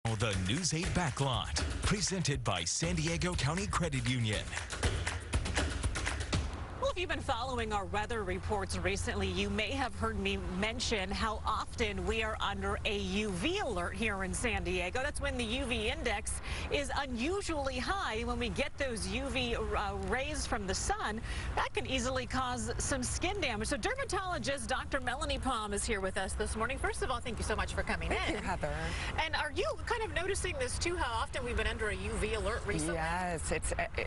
The News 8 Backlot, presented by San Diego County Credit Union. Well, if you've been following our weather reports recently, you may have heard me mention how often we are under a UV alert here in San Diego. That's when the UV index is unusually high. When we get those UV rays from the sun, that can easily cause some skin damage. So dermatologist Dr. Melanie Palm is here with us this morning. First of all, thank you so much for coming in. Thank you, Heather. And are you kind of noticing this too, how often we've been under a UV alert recently? Yes,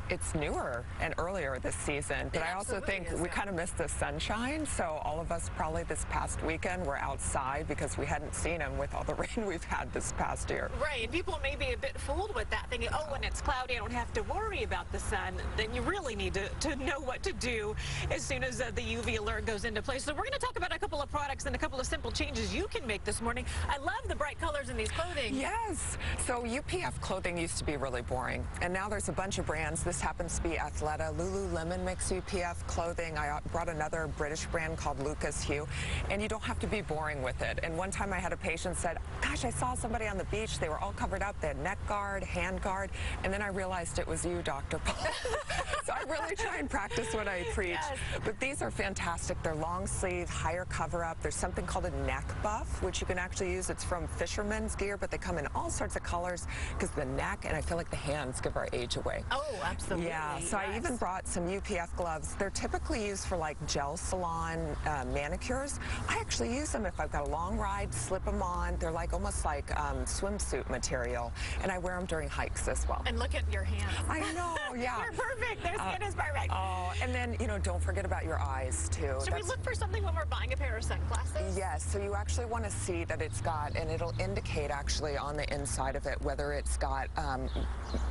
it's newer and earlier this season, but I also think we kind of missed the sunshine, so all of us probably this past weekend were outside because we hadn't seen them with all the rain we've had this past year. Right, and people may be a bit fooled with that, thinking, oh, when it's cloudy, I don't have to worry about the sun. Then you really need to know what to do as soon as the UV alert goes into place. So we're going to talk about a couple of products and a couple of simple changes you can make this morning. I love the bright colors in these clothing. Yes, so UPF clothing used to be really boring, and now there's a bunch of brands. This happens to be Athleta. Lululemon makes UPF clothing. I brought another British brand called Lucas Hue, and you don't have to be boring with it. And one time I had a patient said, gosh, I saw somebody on the beach. They were all covered up. They had neck guard, hand guard, and then I realized it was you, Dr. Paul. So I really try and practice what I preach. Yes. But these are fantastic. They're long sleeve, higher cover up. There's something called a neck buff, which you can actually use. It's from Fisherman's Gear, but they come in all sorts of colors because the neck and I feel like the hands give our age away. Oh, absolutely. Yeah, so yes. I even brought some UPF gloves. They're typically used for like gel salon manicures. I actually use them if I've got a long ride, slip them on. They're like almost like swimsuit material, and I wear them during hikes as well. And look at your hands. I know, yeah. They're perfect. Their skin is perfect. Oh, and then, you know, don't forget about your eyes, too. Should we look for something when we're buying a pair of sunglasses? Yes, so you actually want to see that it's got, and it'll indicate actually on the inside of it whether it's got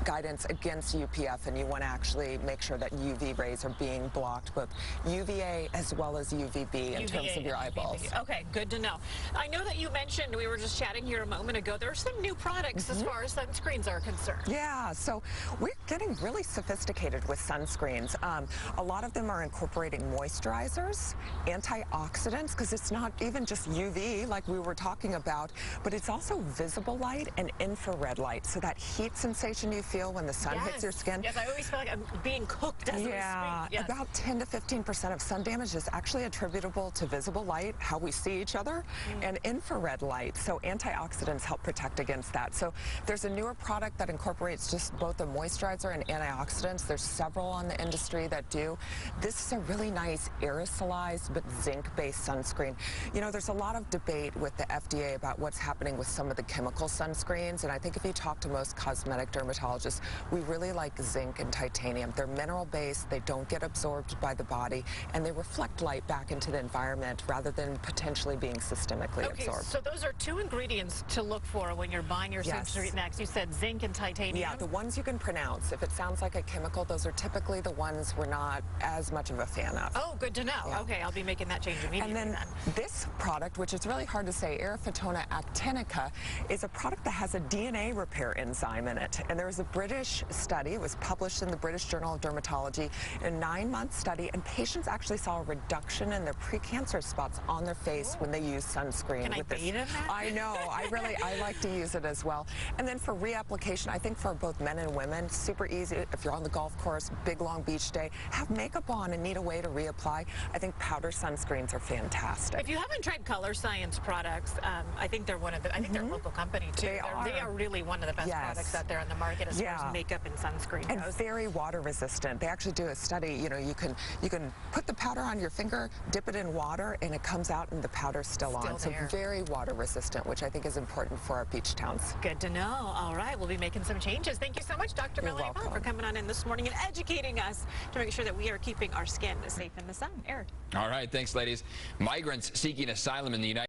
guidance against UPF, and you want to actually make sure that UV rays are being blocked, both UVA as well as UVB in terms of your eyeballs. Okay, good to know. I know that you mentioned, we were just chatting here a moment ago, there are some new products as far as sunscreens are concerned. Yeah, so we're getting really sophisticated with sunscreens. A lot of them are incorporating moisturizers, antioxidants, because it's not even just UV like we were talking about, but it's also visible light and infrared light. So that heat sensation you feel when the sun hits your skin. Yes, I always feel like I'm being cooked as we speak. Yes. About 10 to 15% of sun damage is actually attributable to visible light, how we see each other, and infrared light. So antioxidants help protect against that. So there's a newer product that incorporates just both a moisturizer and antioxidants. There's several on the industry that do. This is a really nice aerosolized but zinc-based sunscreen. You know, there's a lot of debate with the FDA about what's happening with some of the chemical sunscreens, and I think if you talk to most cosmetic dermatologists, we really like zinc and titanium. They're mineral-based, they don't get absorbed by the body, and they reflect light back into the environment rather than potentially being systemically absorbed. So those are two ingredients to look for when you're buying your sunscreen next. You said zinc and titanium? Yeah, the ones you can pronounce. If it sounds like a chemical, those are typically the ones we're not as much of a fan of. Oh, good to know. Yeah. Okay, I'll be making that change immediately. And then this product, which is really hard to say, Aerofitona actinica, is a product that has a DNA repair enzyme in it. And there was a British study, it was published in the British Journal of Dermatology, a 9-month study, and patients actually saw a reduction in their precancerous spots on their face when they use sunscreen. Can I bathe in that? I know. I like to use it as well. And then for reapplication, I think for both men and women, super easy. If you're on the golf course, big long beach day, have makeup on and need a way to reapply. I think powder sunscreens are fantastic. If you haven't tried Color Science products, I think they're one of the, I think they're a local company too. They are really one of the best products out there on the market as far as makeup and sunscreen goes. And very water resistant. They actually do a study, you know, you can put the powder on your finger, dip it in water, and it comes out and the powder's still on. So very water resistant, which I think is important for our beach towns. Good to know. All right, we'll be making some changes. Thank you so much, Dr. Melanie Palm, for coming on in this morning and educating us to make sure that we are keeping our skin safe in the sun. Eric. All right, thanks, ladies. Migrants seeking asylum in the United